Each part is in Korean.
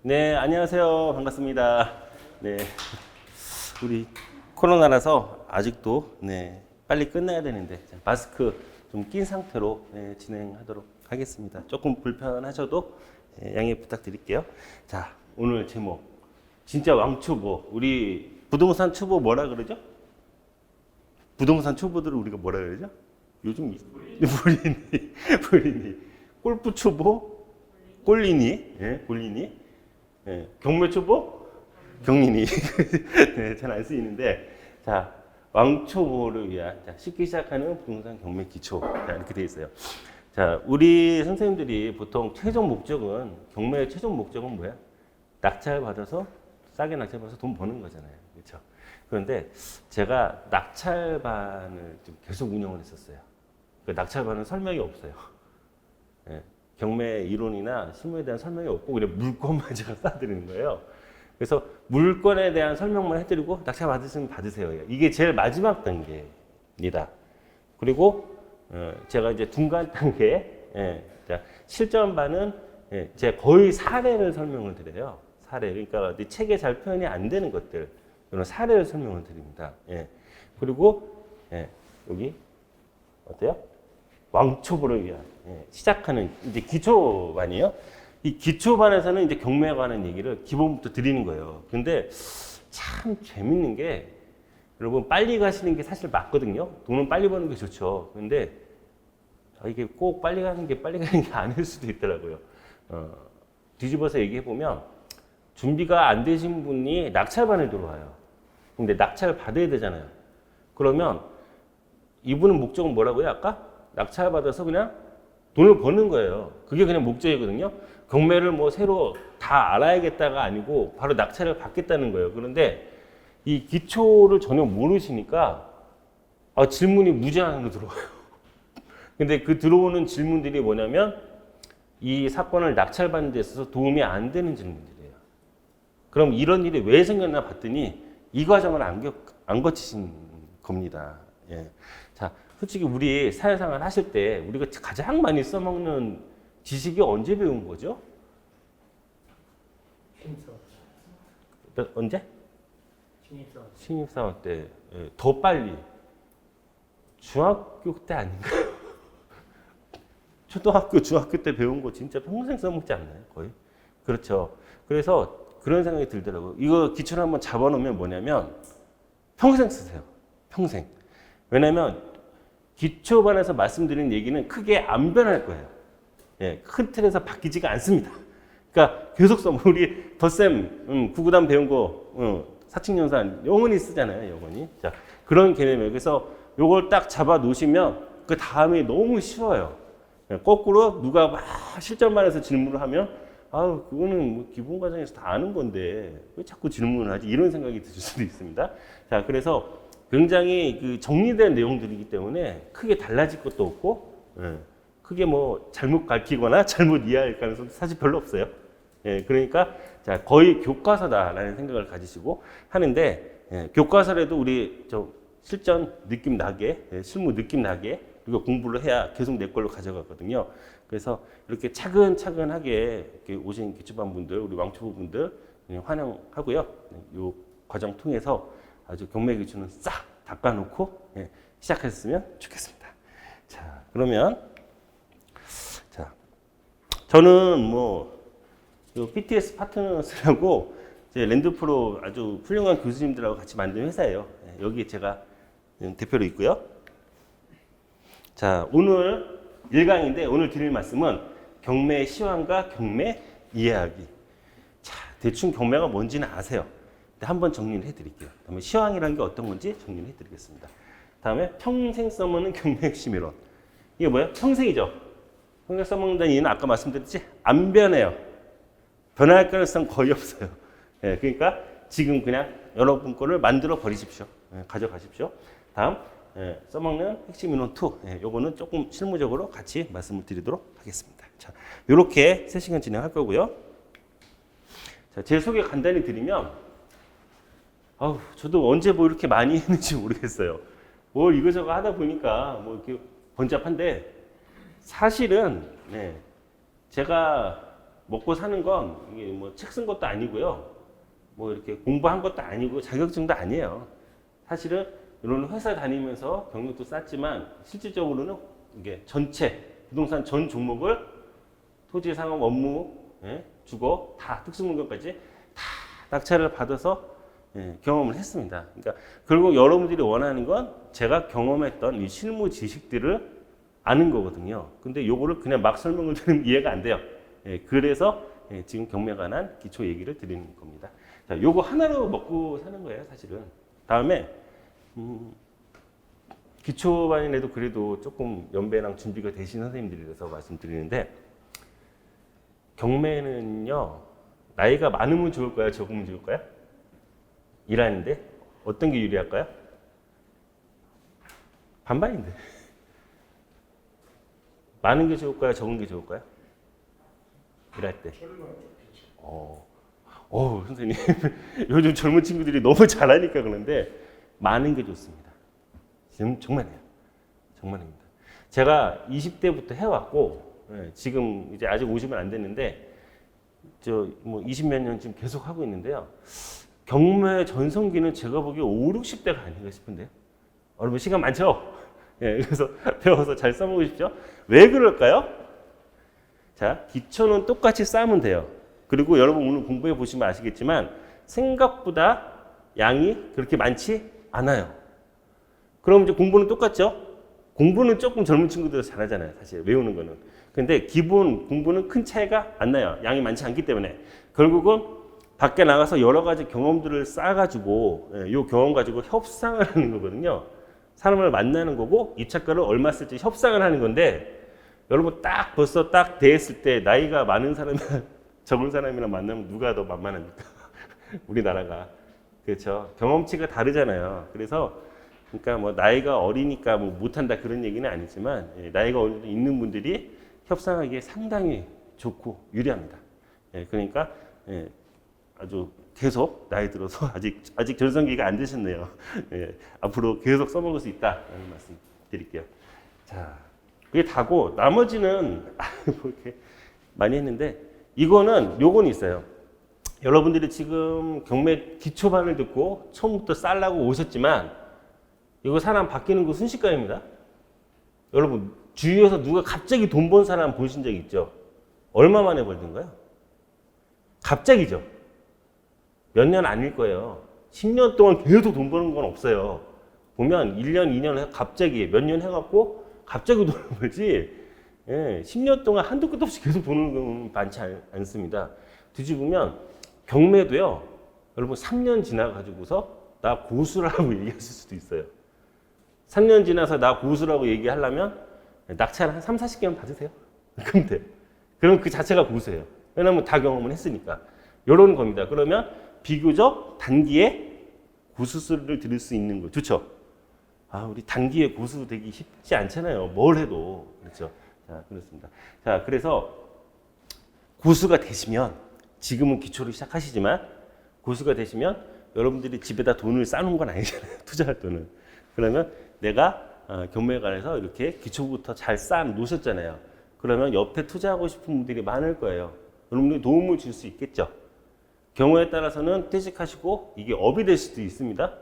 네, 안녕하세요. 반갑습니다. 네, 우리 코로나라서 아직도 빨리 끝나야 되는데 마스크 좀 낀 상태로 진행하도록 하겠습니다. 조금 불편하셔도 양해 부탁드릴게요. 자, 오늘 제목 진짜 왕초보. 우리 부동산 초보 뭐라 그러죠? 부동산 초보들을 우리가 뭐라 그러죠? 요즘 불리니, 골프 초보, 꼴리니, 꼴리니. 경매 초보, 경리니. 네, 잘 안 쓰이는데, 자, 왕초보를 위한, 자, 쉽게 시작하는 부동산 경매 기초. 자, 이렇게 돼 있어요. 자, 우리 선생님들이 보통 최종 목적은, 경매의 최종 목적은 뭐야? 낙찰받아서, 싸게 낙찰받아서 돈 버는 거잖아요. 그렇죠? 그런데 제가 낙찰반을 좀 계속 운영을 했었어요. 그 낙찰반은 설명이 없어요. 예. 경매 이론이나 실무에 대한 설명이 없고 그냥 물건만 제가 싸드리는 거예요. 그래서 물건에 대한 설명만 해드리고 낙찰 받으시면 받으세요. 이게 제일 마지막 단계입니다. 그리고 제가 이제 중간 단계에 실전반은 제가 거의 사례를 설명을 드려요. 사례. 그러니까 책에 잘 표현이 안 되는 것들 이런 사례를 설명을 드립니다. 그리고 여기 어때요? 왕초보를 위한 시작하는 이제 기초반이에요. 이 기초반에서는 이제 경매에 관한 얘기를 기본부터 드리는 거예요. 근데 참 재밌는 게 여러분 빨리 가시는 게 사실 맞거든요. 돈은 빨리 버는 게 좋죠. 근데 이게 꼭 빨리 가는 게 아닐 수도 있더라고요. 뒤집어서 얘기해 보면 준비가 안 되신 분이 낙찰반에 들어와요. 근데 낙찰을 받아야 되잖아요. 그러면 이분은 목적은 뭐라고요? 아까? 낙찰 받아서 그냥 돈을 버는 거예요. 그게 그냥 목적이거든요. 경매를 뭐 새로 다 알아야겠다가 아니고 바로 낙찰을 받겠다는 거예요. 그런데 이 기초를 전혀 모르시니까 질문이 무제한으로 들어와요. 근데 그 들어오는 질문들이 뭐냐면 이 사건을 낙찰받는 데 있어서 도움이 안 되는 질문들이에요. 그럼 이런 일이 왜 생겼나 봤더니 이 과정을 안 거치신 겁니다. 예. 자, 솔직히 우리 사회생활 하실 때 우리가 가장 많이 써먹는 지식이 언제 배운 거죠? 신입사원. 언제? 신입사원. 신입사원 때. 더 빨리. 중학교 때 아닌가요? 초등학교, 중학교 때 배운 거 진짜 평생 써먹지 않나요? 거의? 그렇죠. 그래서 그런 생각이 들더라고요. 이거 기초를 한번 잡아놓으면 뭐냐면 평생 쓰세요. 평생. 왜냐면 기초반에서 말씀드린 얘기는 크게 안 변할 거예요. 큰 틀에서 바뀌지가 않습니다. 그러니까 계속 써. 우리 덧셈, 구구단 배운 거, 사칙연산 영원히 쓰잖아요. 영원히. 자, 그런 개념이에요. 그래서 요걸 딱 잡아 놓으시면 그 다음이 너무 쉬워요. 거꾸로 누가 막 실전반에서 질문을 하면 그거는 뭐 기본 과정에서 다 아는 건데 왜 자꾸 질문을 하지? 이런 생각이 드실 수도 있습니다. 자, 그래서 굉장히 그 정리된 내용들이기 때문에 크게 달라질 것도 없고, 크게 뭐 잘못 가르치거나 잘못 이해할 가능성도 사실 별로 없어요. 그러니까 자, 거의 교과서다라는 생각을 가지시고 하는데, 교과서라도 우리 좀 실전 느낌 나게, 실무 느낌 나게 우리가 공부를 해야 계속 내 걸로 가져가거든요. 그래서 이렇게 차근차근하게 이렇게 오신 기초반 분들, 우리 왕초보 분들 환영하고요. 이 과정 통해서 아주 경매 기초는 싹 닦아놓고 시작했으면 좋겠습니다. 자, 그러면 저는 뭐 BTS 파트너스라고 랜드프로 아주 훌륭한 교수님들하고 같이 만든 회사예요. 여기 제가 대표로 있고요. 자, 오늘 1강인데 오늘 드릴 말씀은 경매 시황과 경매 이해하기. 자, 대충 경매가 뭔지는 아세요. 한번 정리를 해드릴게요. 다음에 시황이라는 게 어떤 건지 정리를 해드리겠습니다. 다음에 평생 써먹는 경매 핵심 이론. 이게 뭐예요? 평생이죠. 평생 써먹는다는 이유는 아까 말씀드렸지? 안 변해요. 변할 가능성 거의 없어요. 그러니까 지금 그냥 여러분 거를 만들어 버리십시오. 가져가십시오. 다음 써먹는 핵심 이론 2. 요거는 조금 실무적으로 같이 말씀을 드리도록 하겠습니다. 자, 요렇게 3시간 진행할 거고요. 자, 제 소개 간단히 드리면 저도 언제 뭐 이렇게 많이 했는지 모르겠어요. 뭘 이거저거 하다 보니까 뭐 이렇게 번잡한데 사실은 제가 먹고 사는 건 이게 뭐 책 쓴 것도 아니고요. 뭐 이렇게 공부한 것도 아니고 자격증도 아니에요. 사실은 이런 회사 다니면서 경력도 쌓지만 실질적으로는 이게 전체 부동산 전 종목을 토지, 상업, 업무, 주거 다 특수물건까지 다 낙찰을 받아서 경험을 했습니다. 그러니까 결국 여러분들이 원하는 건 제가 경험했던 이 실무 지식들을 아는 거거든요. 근데 요거를 그냥 막 설명을 드리면 이해가 안 돼요. 그래서 지금 경매에 관한 기초 얘기를 드리는 겁니다. 자, 요거 하나로 먹고 사는 거예요, 사실은. 다음에 기초반이라도 그래도 조금 연배랑 준비가 되신 선생님들이라서 말씀드리는데 경매는요 나이가 많으면 좋을까요, 적으면 좋을까요? 일하는데 어떤 게 유리할까요? 반반인데. 많은 게 좋을까요, 적은 게 좋을까요? 일할 때. 선생님 요즘 젊은 친구들이 너무 잘하니까 그런데 많은 게 좋습니다. 지금 정말이에요. 정말입니다. 제가 20대부터 해왔고 지금 이제 아직 50은 안 됐는데 저 뭐 20몇 년 지금 계속 하고 있는데요. 경매 전성기는 제가 보기에 5, 60대가 아닌가 싶은데요. 여러분 시간 많죠? 그래서 배워서 잘 써먹으십시오. 왜 그럴까요? 자, 기초는 똑같이 쌓으면 돼요. 그리고 여러분 오늘 공부해 보시면 아시겠지만 생각보다 양이 그렇게 많지 않아요. 그럼 이제 공부는 똑같죠? 공부는 조금 젊은 친구들 잘하잖아요. 사실 외우는 거는. 근데 기본 공부는 큰 차이가 안 나요. 양이 많지 않기 때문에. 결국은 밖에 나가서 여러 가지 경험들을 쌓아가지고 이 경험 가지고 협상을 하는 거거든요. 사람을 만나는 거고 입찰가를 얼마 쓸지 협상을 하는 건데 여러분 딱 벌써 딱 대했을 때 나이가 많은 사람이랑 적은 사람이랑 만나면 누가 더 만만합니까? 우리나라가. 그렇죠. 경험치가 다르잖아요. 그래서 그러니까 뭐 나이가 어리니까 뭐 못한다 그런 얘기는 아니지만 나이가 어느 정도 있는 분들이 협상하기에 상당히 좋고 유리합니다. 그러니까 아주 계속 나이 들어서 아직 전성기가 안 되셨네요. 앞으로 계속 써먹을 수 있다라는 말씀 드릴게요. 자, 그게 다고 나머지는 뭐 이렇게 많이 했는데 요건 있어요. 여러분들이 지금 경매 기초반을 듣고 처음부터 쌀라고 오셨지만 이거 사람 바뀌는 거 순식간입니다. 여러분 주위에서 누가 갑자기 돈 번 사람 보신 적 있죠? 얼마 만에 벌던가요? 갑자기죠. 몇 년 아닐 거예요. 10년 동안 계속 돈 버는 건 없어요. 보면 1년, 2년 해 갑자기 몇 년 해갖고 갑자기 돈을 벌지 10년 동안 한도 끝도 없이 계속 버는 건 많지 않습니다. 뒤집으면 경매도요. 여러분 3년 지나가지고서 나 고수라고 얘기하실 수도 있어요. 3년 지나서 나 고수라고 얘기하려면 낙찰 한 3, 40개만 받으세요. 그럼 돼요. 그럼 그 자체가 고수예요. 왜냐면 다 경험을 했으니까. 이런 겁니다. 그러면 비교적 단기에 고수를 들을 수 있는 거 좋죠? 우리 단기에 고수 되기 쉽지 않잖아요. 뭘 해도. 그렇죠? 자, 그렇습니다. 자, 그래서 고수가 되시면 지금은 기초를 시작하시지만 고수가 되시면 여러분들이 집에다 돈을 쌓는 건 아니잖아요. 투자할 돈은. 그러면 내가 경매에 관해서 이렇게 기초부터 잘 쌓아 놓으셨잖아요. 그러면 옆에 투자하고 싶은 분들이 많을 거예요. 여러분들이 도움을 줄 수 있겠죠. 경우에 따라서는 퇴직하시고 이게 업이 될 수도 있습니다.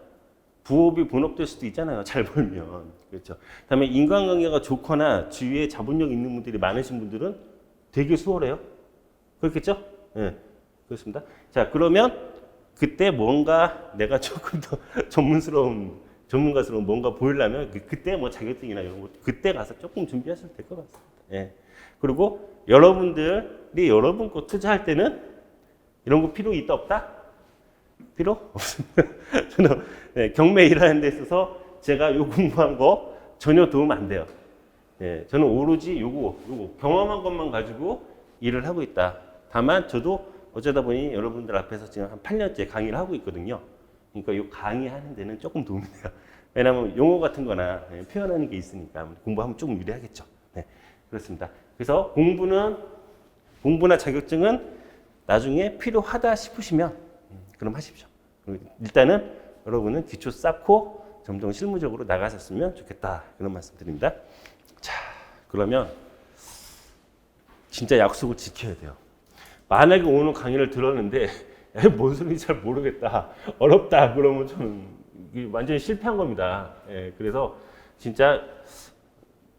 부업이 본업 될 수도 있잖아요. 잘 벌면. 그렇죠. 그다음에 인간관계가 좋거나 주위에 자본력 있는 분들이 많으신 분들은 되게 수월해요. 그렇겠죠? 네. 그렇습니다. 자, 그러면 그때 뭔가 내가 조금 더 전문가스러운 뭔가 보이려면 그때 뭐 자격증이나 이런 거 그때 가서 조금 준비하셔도 될 것 같습니다. 예. 그리고 여러분들이 여러분 거 투자할 때는 이런 거 필요 있다 없다? 필요 없습니다. 저는 경매 일하는 데 있어서 제가 요 공부한 거 전혀 도움 안 돼요. 저는 오로지 요거 경험한 것만 가지고 일을 하고 있다. 다만 저도 어쩌다 보니 여러분들 앞에서 지금 한 8년째 강의를 하고 있거든요. 그러니까 이 강의하는 데는 조금 도움이 돼요. 왜냐하면 용어 같은 거나 표현하는 게 있으니까 공부하면 조금 유리하겠죠. 네, 그렇습니다. 그래서 공부나 자격증은 나중에 필요하다 싶으시면 그럼 하십시오. 일단은 여러분은 기초 쌓고 점점 실무적으로 나가셨으면 좋겠다. 그런 말씀 드립니다. 자, 그러면 진짜 약속을 지켜야 돼요. 만약에 오늘 강의를 들었는데 야, 뭔 소리인지 잘 모르겠다, 어렵다 그러면 저는 이게 완전히 실패한 겁니다. 예, 그래서 진짜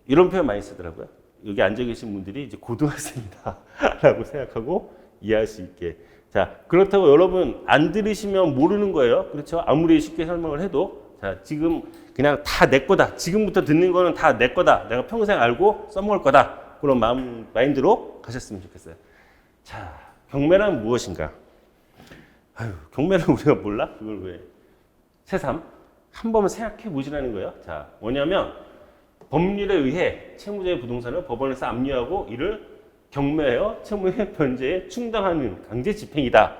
이런 표현 많이 쓰더라고요. 여기 앉아 계신 분들이 이제 고등학생이다라고 생각하고 이해할 수 있게. 자, 그렇다고 여러분 안 들으시면 모르는 거예요. 그렇죠? 아무리 쉽게 설명을 해도. 자, 지금 그냥 다 내 거다. 지금부터 듣는 거는 다 내 거다. 내가 평생 알고 써먹을 거다. 그런 마인드로 가셨으면 좋겠어요. 자, 경매란 무엇인가? 아유, 경매를 우리가 몰라? 그걸 왜? 새삼 한 번만 생각해 보시라는 거예요. 자, 뭐냐면 법률에 의해 채무자의 부동산을 법원에서 압류하고 이를 경매하여 채무의 변제에 충당하는 강제 집행이다.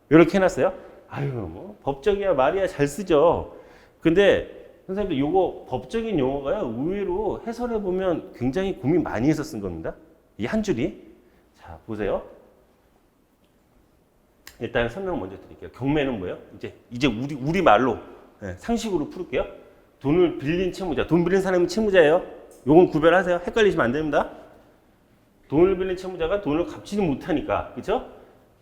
이렇게 해놨어요. 아유, 뭐 법적이야 말이야 잘 쓰죠. 근데 선생님들 요거 법적인 용어가요, 의외로 해설해 보면 굉장히 고민 많이 해서 쓴 겁니다. 이 한 줄이. 자, 보세요. 일단 설명 먼저 드릴게요. 경매는 뭐예요? 이제 우리 말로 상식으로 풀을게요. 돈을 빌린 채무자, 돈 빌린 사람이 채무자예요. 요건 구별하세요. 헷갈리시면 안 됩니다. 돈을 빌린 채무자가 돈을 갚지는 못하니까, 그렇죠?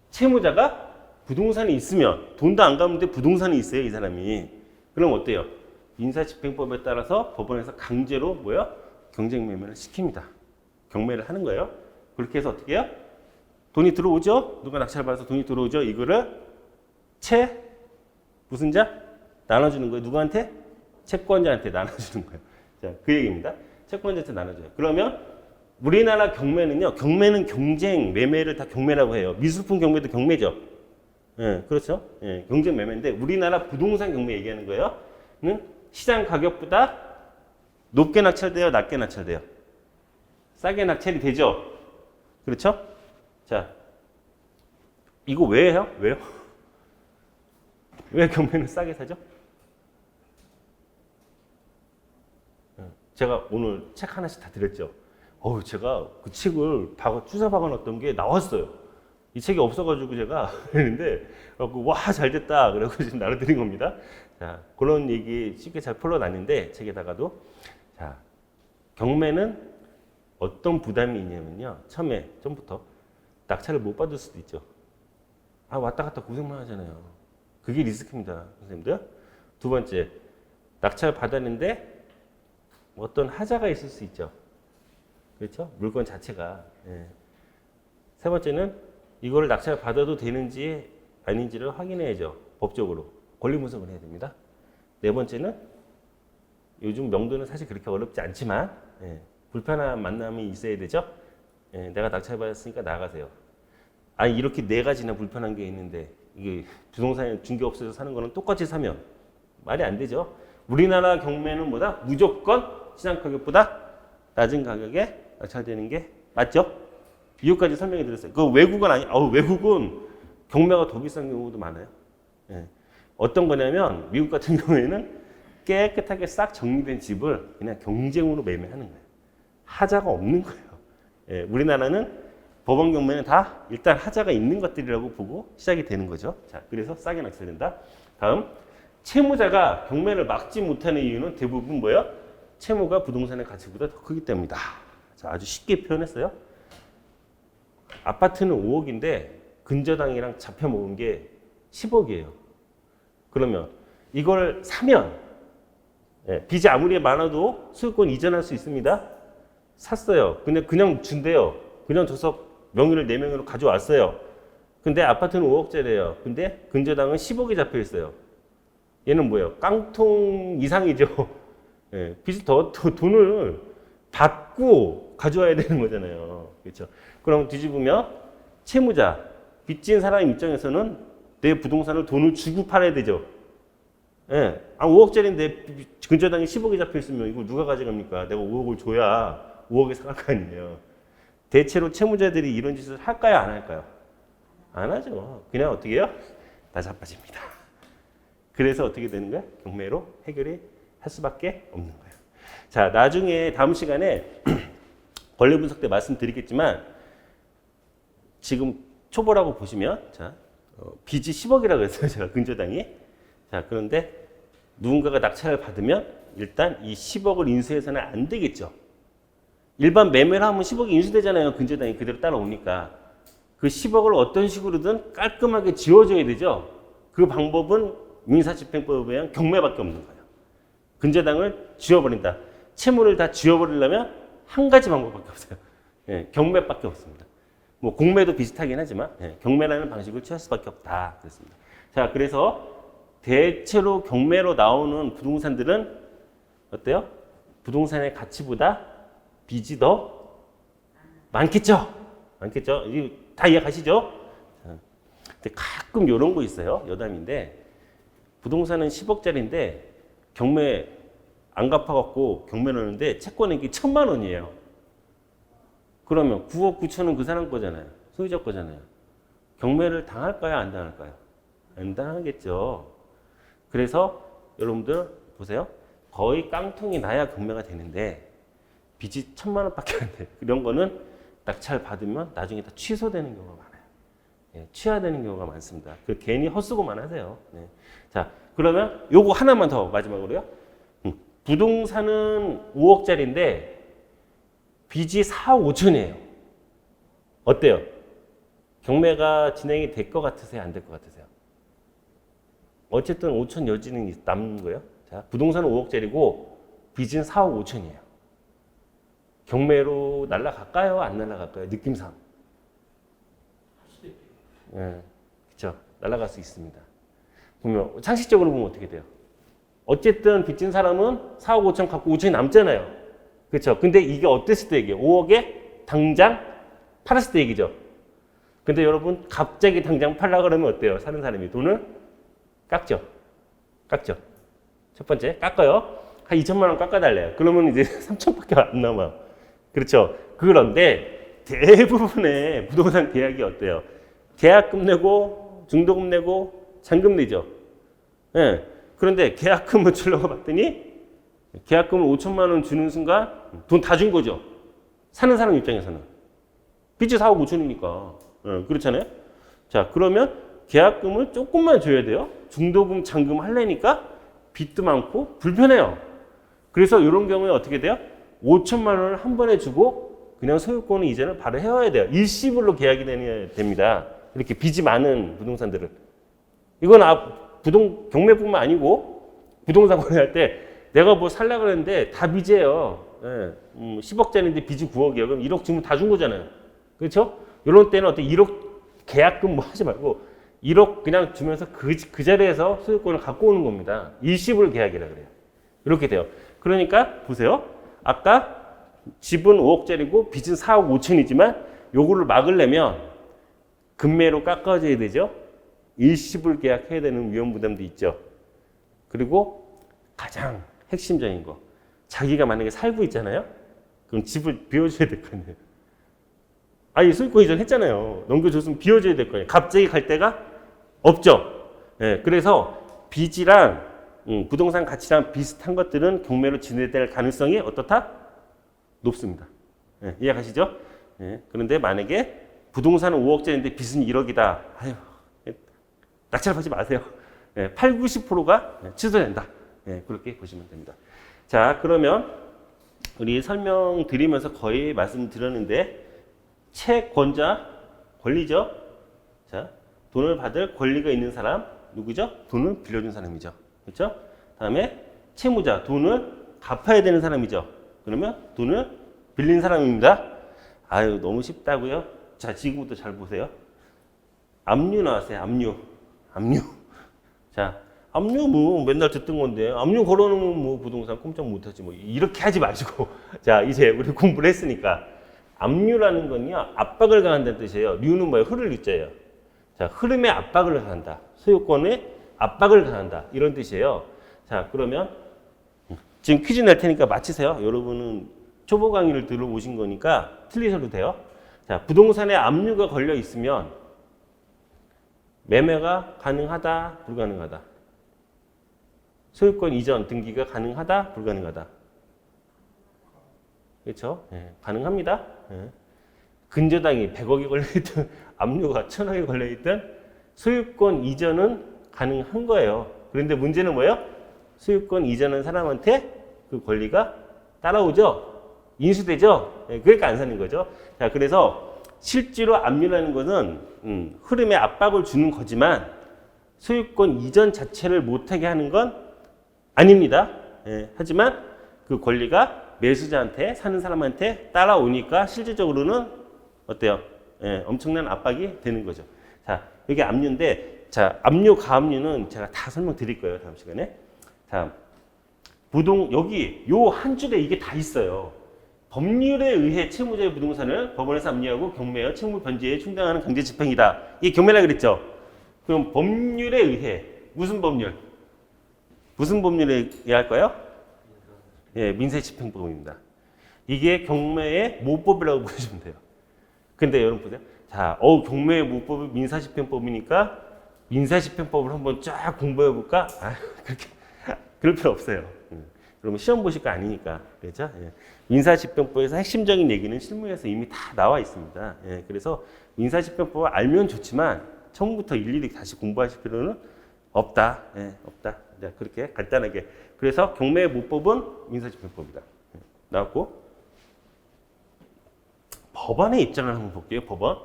채무자가 부동산이 있으면 돈도 안 갚는데 부동산이 있어요, 이 사람이. 그럼 어때요? 인사집행법에 따라서 법원에서 강제로 뭐요? 경쟁매매를 시킵니다. 경매를 하는 거예요. 그렇게 해서 어떻게 해요? 돈이 들어오죠? 누가 낙찰을 받아서 돈이 들어오죠? 이거를 무슨 자? 나눠주는 거예요. 누구한테? 채권자한테 나눠주는 거예요. 자, 그 얘기입니다. 채권자한테 나눠줘요. 그러면 우리나라 경매는요, 경매는 경쟁, 매매를 다 경매라고 해요. 미술품 경매도 경매죠. 예, 그렇죠. 예, 경쟁 매매인데 우리나라 부동산 경매 얘기하는 거예요. 는 시장 가격보다 높게 낙찰돼요, 낮게 낙찰돼요? 싸게 낙찰이 되죠. 그렇죠? 자, 이거 왜 해요? 왜요? 왜 경매는 싸게 사죠? 제가 오늘 책 하나씩 다 드렸죠. 제가 그 책을 주사 박아놨던 게 나왔어요. 이 책이 없어가지고 제가 했는데, 와, 잘 됐다. 그래서 지금 나눠드린 겁니다. 자, 그런 얘기 쉽게 잘 풀어놨는데, 책에다가도. 자, 경매는 어떤 부담이 있냐면요. 처음에, 전부터 낙찰을 못 받을 수도 있죠. 왔다 갔다 고생만 하잖아요. 그게 리스크입니다, 선생님들. 두 번째, 낙찰 받았는데 어떤 하자가 있을 수 있죠. 그렇죠? 물건 자체가. 예. 세 번째는 이거를 낙찰 받아도 되는지 아닌지를 확인해야죠. 법적으로. 권리 분석을 해야 됩니다. 네 번째는 요즘 명도는 사실 그렇게 어렵지 않지만 불편한 만남이 있어야 되죠. 내가 낙찰 받았으니까 나가세요. 아니 이렇게 네 가지나 불편한 게 있는데 이게 부동산 중개업소에서 사는 거는 똑같이 사면 말이 안 되죠. 우리나라 경매는 뭐다? 무조건 시장 가격보다 낮은 가격에 낙찰되는 게 맞죠? 이유까지 설명해 드렸어요. 그 외국은 외국은 경매가 더 비싼 경우도 많아요. 예. 어떤 거냐면 미국 같은 경우에는 깨끗하게 싹 정리된 집을 그냥 경쟁으로 매매하는 거예요. 하자가 없는 거예요. 예. 우리나라는 법원 경매는 다 일단 하자가 있는 것들이라고 보고 시작이 되는 거죠. 자, 그래서 싸게 낙찰된다. 다음, 채무자가 경매를 막지 못하는 이유는 대부분 뭐예요? 채무가 부동산의 가치보다 더 크기 때문이다. 자, 아주 쉽게 표현했어요. 아파트는 5억인데 근저당이랑 잡혀 먹은 게 10억이에요. 그러면 이걸 사면 빚이 아무리 많아도 소유권 이전할 수 있습니다. 샀어요. 근데 그냥 준대요. 그냥 줘서 명의를 내 명의로 가져왔어요. 근데 아파트는 5억짜리예요. 근데 근저당은 10억이 잡혀 있어요. 얘는 뭐예요? 깡통 이상이죠. 빚을 돈을 받고 가져와야 되는 거잖아요. 그렇죠? 그럼 뒤집으면 채무자, 빚진 사람 입장에서는 내 부동산을 돈을 주고 팔아야 되죠. 5억짜리인데 근저당이 10억이 잡혀 있으면 이걸 누가 가져갑니까? 내가 5억을 줘야 5억에 사갈 거 아니에요. 대체로 채무자들이 이런 짓을 할까요? 안 할까요? 안 하죠. 그냥 어떻게 해요? 다 자빠집니다. 그래서 어떻게 되는 거야? 경매로 해결이 할 수밖에 없는 거예요. 자, 나중에 다음 시간에 권리 분석 때 말씀드리겠지만 지금 초보라고 보시면 자, 빚이 10억이라고 했어요. 제가 근저당이. 자, 그런데 누군가가 낙찰을 받으면 일단 이 10억을 인수해서는 안 되겠죠. 일반 매매를 하면 10억이 인수되잖아요. 근저당이 그대로 따라오니까. 그 10억을 어떤 식으로든 깔끔하게 지워줘야 되죠. 그 방법은 민사집행법에 의한 경매밖에 없는 거예요. 근저당을 지워버린다. 채무를 다 지워버리려면 한 가지 방법밖에 없어요. 예, 경매밖에 없습니다. 뭐 공매도 비슷하긴 하지만 경매라는 방식을 취할 수밖에 없다. 그렇습니다. 자, 그래서 대체로 경매로 나오는 부동산들은 어때요? 부동산의 가치보다 빚이 더 많겠죠? 많겠죠? 이거 다 이해가시죠? 근데 가끔 이런 거 있어요. 여담인데 부동산은 10억짜리인데 경매 안 갚아갖고 경매 넣는데 채권액이 1,000만 원이에요. 그러면 9억 9천은 그 사람 거잖아요. 소유자 거잖아요. 경매를 당할까요? 안 당할까요? 안 당하겠죠. 그래서 여러분들 보세요. 거의 깡통이 나야 경매가 되는데 빚이 1,000만 원밖에 안 돼요. 이런 거는 낙찰 받으면 나중에 다 취소되는 경우가 많아요. 예, 취하되는 경우가 많습니다. 그 괜히 헛수고만 하세요. 네. 자, 그러면 요거 하나만 더 마지막으로요. 부동산은 5억짜리인데 빚이 4억 5천이에요. 어때요? 경매가 진행이 될 것 같으세요? 안 될 것 같으세요? 어쨌든 5천 여지는 남는 거예요. 자, 부동산은 5억짜리고 빚은 4억 5천이에요. 경매로 날라갈까요? 안 날라갈까요? 느낌상. 예, 그렇죠. 날아갈 수 있습니다. 보면 상식적으로 보면 어떻게 돼요? 어쨌든 빚진 사람은 4억 5천 갖고 5천이 남잖아요. 그렇죠. 근데 이게 어땠을 때 얘기예요? 5억에 당장 팔았을 때 얘기죠. 근데 여러분 갑자기 당장 팔라 그러면 어때요? 사는 사람이 돈을 깎죠. 깎죠. 첫 번째 깎아요. 한 2천만 원 깎아달래요. 그러면 이제 3천밖에 안 남아요. 그렇죠. 그런데 대부분의 부동산 계약이 어때요? 계약금 내고 중도금 내고 잔금 내죠. 예. 그런데 계약금을 주려고 봤더니 계약금을 5천만 원 주는 순간 돈 다 준 거죠. 사는 사람 입장에서는. 빚이 4억 5천이니까. 예, 그렇잖아요. 자, 그러면 계약금을 조금만 줘야 돼요. 중도금, 잔금 하려니까 빚도 많고 불편해요. 그래서 이런 경우에 어떻게 돼요? 5천만 원을 한 번에 주고 그냥 소유권 이전을 바로 해와야 돼요. 일시불로 계약이 됩니다. 이렇게 빚이 많은 부동산들은. 이건 경매뿐만 아니고 부동산 거래할 때 내가 뭐 살려고 그랬는데 다 빚이에요. 예, 10억짜리인데 빚이 9억이에요. 그럼 1억 주면 다 준 거잖아요. 그렇죠? 이런 때는 어때 1억 계약금 뭐 하지 말고 1억 그냥 주면서 그 자리에서 소유권을 갖고 오는 겁니다. 일시불 계약이라 그래요. 이렇게 돼요. 그러니까 보세요. 아까 집은 5억짜리고 빚은 4억 5천이지만 요거를 막으려면 금매로 깎아줘야 되죠. 일시불 계약해야 되는 위험 부담도 있죠. 그리고 가장 핵심적인 거. 자기가 만약에 살고 있잖아요. 그럼 집을 비워줘야 될 거 아니에요. 아니, 소유권 이전 했잖아요. 넘겨줬으면 비워줘야 될 거 아니에요. 갑자기 갈 데가 없죠. 예, 그래서 빚이랑 부동산 가치랑 비슷한 것들은 경매로 진행될 가능성이 어떻다? 높습니다. 예, 이해가시죠? 예, 그런데 만약에 부동산은 5억짜리인데 빚은 1억이다. 아유, 낙찰하지 마세요. 예, 8, 90%가 취소된다. 예, 그렇게 보시면 됩니다. 자, 그러면 우리 설명드리면서 거의 말씀드렸는데 채권자 권리죠. 자, 돈을 받을 권리가 있는 사람 누구죠? 돈을 빌려준 사람이죠. 그렇죠? 다음에 채무자 돈을 갚아야 되는 사람이죠. 그러면 돈을 빌린 사람입니다. 아유, 너무 쉽다고요? 자, 지금부터 잘 보세요. 압류 나왔어요. 압류. 자, 압류 뭐 맨날 듣던 건데 압류 걸어놓으면 뭐 부동산 꼼짝 못하지 뭐 이렇게 하지 마시고 자, 이제 우리 공부를 했으니까 압류라는 건요 압박을 가한다는 뜻이에요. 류는 뭐예요? 흐를 유자예요. 자, 흐름에 압박을 가한다. 소유권에 압박을 가한다. 이런 뜻이에요. 자, 그러면 지금 퀴즈 낼 테니까 맞히세요. 여러분은 초보 강의를 들어보신 거니까 틀리셔도 돼요. 자, 부동산에 압류가 걸려 있으면 매매가 가능하다, 불가능하다. 소유권 이전 등기가 가능하다, 불가능하다. 그렇죠? 예, 가능합니다. 예. 근저당이 100억이 걸려있든 압류가 1000억이 걸려있든 소유권 이전은 가능한 거예요. 그런데 문제는 뭐예요? 소유권 이전한 사람한테 그 권리가 따라오죠? 인수되죠? 예, 그러니까 안 사는 거죠. 자, 그래서 실제로 압류라는 것은 흐름에 압박을 주는 거지만 소유권 이전 자체를 못하게 하는 건 아닙니다. 예, 하지만 그 권리가 매수자한테 사는 사람한테 따라오니까 실질적으로는 어때요? 예, 엄청난 압박이 되는 거죠. 자, 여기 압류인데, 자, 압류, 가압류는 제가 다 설명드릴 거예요. 다음 시간에. 자, 여기 요 한 줄에 이게 다 있어요. 법률에 의해 채무자의 부동산을 법원에서 압류하고 경매여 채무 변제에 충당하는 강제 집행이다. 이게 경매라 그랬죠. 그럼 법률에 의해 무슨 법률? 무슨 법률에 의해 할까요? 예, 민사집행법입니다. 이게 경매의 모법이라고 보시면 돼요. 근데 여러분 보세요. 자, 경매의 모법이 민사집행법이니까 민사집행법을 한번 쫙 공부해 볼까? 그렇게 그럴 필요 없어요. 그러면 시험 보실 거 아니니까. 그렇죠? 예. 민사집행법에서 핵심적인 얘기는 실무에서 이미 다 나와 있습니다. 예. 그래서 민사집행법을 알면 좋지만 처음부터 일일이 다시 공부하실 필요는 없다. 예. 없다. 자, 그렇게 간단하게. 그래서 경매의 모법은 민사집행법이다. 예. 나왔고 법원의 입장을 한번 볼게요. 법원.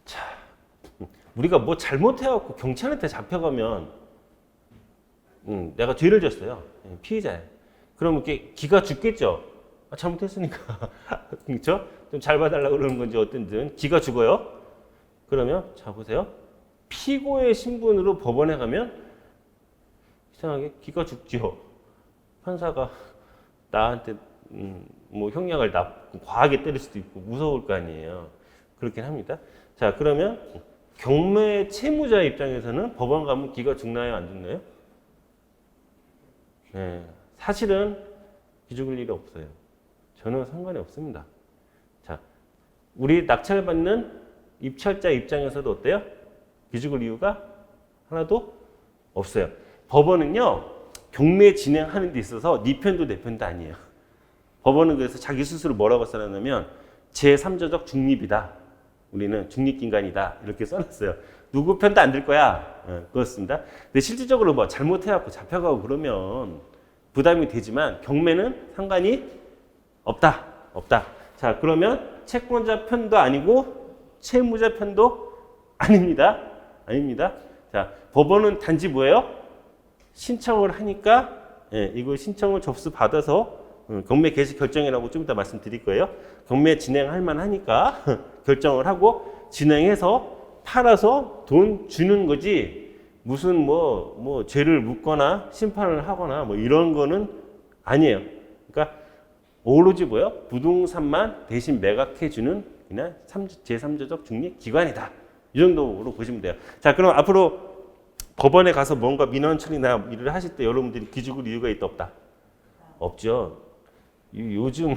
자, 우리가 뭐 잘못해갖고 경찰한테 잡혀가면 내가 죄를 졌어요. 피해자야. 그럼 이렇게 기가 죽겠죠. 잘못했으니까. 그렇죠? 좀 잘 봐달라고 그러는 건지 어떤든 기가 죽어요. 그러면 자 보세요. 피고의 신분으로 법원에 가면 이상하게 기가 죽죠. 판사가 나한테 뭐 형량을 과하게 때릴 수도 있고 무서울 거 아니에요. 그렇긴 합니다. 자 그러면 경매 채무자 입장에서는 법원 가면 기가 죽나요? 안 죽나요? 네, 사실은 기죽을 일이 없어요. 전혀 상관이 없습니다. 자, 우리 낙찰받는 입찰자 입장에서도 어때요? 기죽을 이유가 하나도 없어요. 법원은요, 경매 진행하는 데 있어서 네 편도 내 편도 아니에요. 법원은 그래서 자기 스스로 뭐라고 써놨냐면 제3자적 중립이다. 우리는 중립기관이다. 이렇게 써놨어요. 누구 편도 안 들 거야. 그렇습니다. 근데 실질적으로 뭐 잘못해갖고 잡혀가고 그러면 부담이 되지만 경매는 상관이 없다. 없다. 자, 그러면 채권자 편도 아니고 채무자 편도 아닙니다. 아닙니다. 자, 법원은 단지 뭐예요? 신청을 하니까 이거 신청을 접수받아서 경매 개시 결정이라고 좀 이따 말씀드릴 거예요. 경매 진행할 만하니까 결정을 하고 진행해서 팔아서 돈 주는 거지 무슨 뭐 죄를 묻거나 심판을 하거나 뭐 이런 거는 아니에요. 그러니까 오로지 뭐예요? 부동산만 대신 매각해 주는 그냥 제3자적 중립 기관이다. 이 정도로 보시면 돼요. 자, 그럼 앞으로 법원에 가서 뭔가 민원 처리나 일을 하실 때 여러분들이 기죽을 이유가 있다 없다? 없죠. 요즘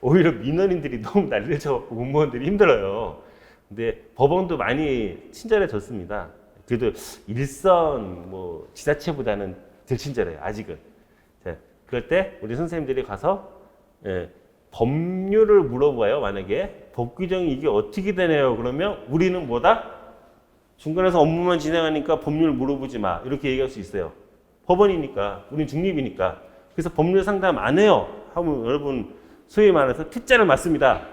오히려 민원인들이 너무 난리를 쳐갖고 공무원들이 힘들어요. 근데 법원도 많이 친절해졌습니다. 그래도 일선 뭐 지자체보다는 덜 친절해요. 아직은. 자, 그럴 때 우리 선생님들이 가서 법률을 물어봐요. 만약에 법 규정이 이게 어떻게 되네요. 그러면 우리는 뭐다? 중간에서 업무만 진행하니까 법률 물어보지 마. 이렇게 얘기할 수 있어요. 법원이니까. 우리는 중립이니까. 그래서 법률 상담 안 해요. 하면 여러분 소위 말해서 T자를 맞습니다.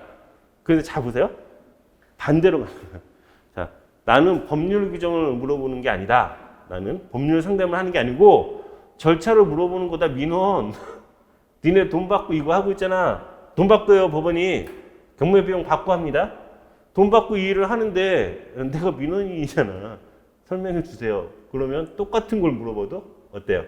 그래서 자 보세요. 반대로 가는 거예요. 자, 나는 법률 규정을 물어보는 게 아니다. 나는 법률 상담을 하는 게 아니고 절차를 물어보는 거다. 민원. 니네 돈 받고 이거 하고 있잖아. 돈 받고요. 법원이 경매 비용 받고 합니다. 돈 받고 이 일을 하는데 내가 민원인이잖아. 설명해 주세요. 그러면 똑같은 걸 물어봐도 어때요?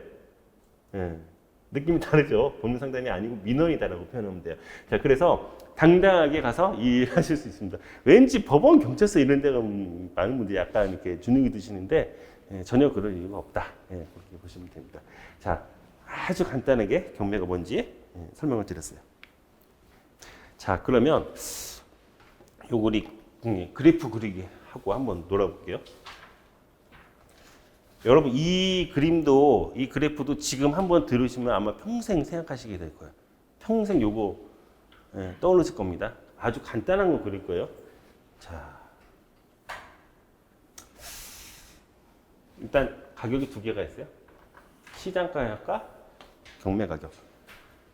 느낌이 다르죠. 법률 상담이 아니고 민원이다라고 표현하면 돼요. 자, 그래서 당당하게 가서 일하실 수 있습니다. 왠지 법원, 경찰서 이런 데가 많은 분들이 약간 이렇게 주눅이 드시는데 전혀 그럴 이유가 없다. 그렇게 보시면 됩니다. 자, 아주 간단하게 경매가 뭔지 설명을 드렸어요. 자, 그러면 요거 우리 그래프 그리기 하고 한번 놀아볼게요. 여러분 이 그림도 이 그래프도 지금 한번 들으시면 아마 평생 생각하시게 될 거예요. 평생 요거 떠오르실 겁니다. 아주 간단한 거 그릴 거예요. 자, 일단 가격이 두 개가 있어요. 시장 가격과 경매 가격.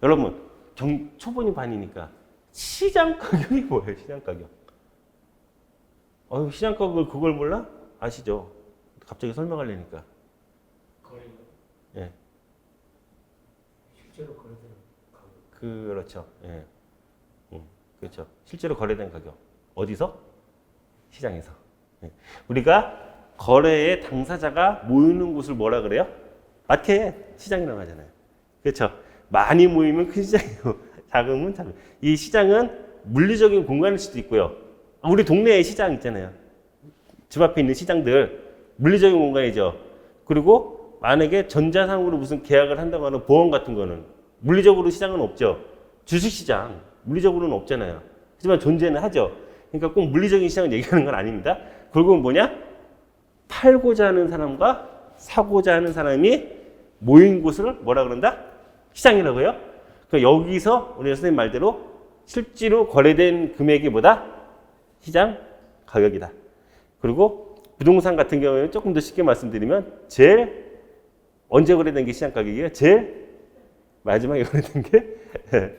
여러분 초본이 반이니까 시장 가격이 뭐예요? 시장 가격. 시장 가격을 그걸 몰라? 아시죠? 갑자기 설명하려니까. 거래 예. 실제로 거래되는 가격. 그렇죠. 예. 그렇죠. 실제로 거래된 가격. 어디서? 시장에서. 예. 우리가 거래의 당사자가 모이는 곳을 뭐라 그래요? 마켓, 시장이라고 하잖아요. 그렇죠. 많이 모이면 큰 시장이고 작으면 작은. 이 시장은 물리적인 공간일 수도 있고요. 우리 동네에 시장 있잖아요. 집 앞에 있는 시장들 물리적인 공간이죠. 그리고 만약에 전자상으로 무슨 계약을 한다고 하는 보험 같은 거는 물리적으로 시장은 없죠. 주식시장 물리적으로는 없잖아요. 하지만 존재는 하죠. 그러니까 꼭 물리적인 시장을 얘기하는 건 아닙니다. 결국은 뭐냐? 팔고자 하는 사람과 사고자 하는 사람이 모인 곳을 뭐라 그런다? 시장이라고 해요. 그러니까 여기서 우리 선생님 말대로 실제로 거래된 금액이 뭐다? 시장 가격이다. 그리고 부동산 같은 경우에는 조금 더 쉽게 말씀드리면 제일 언제 거래된 게 시장 가격이에요? 제일 마지막에 거래된 게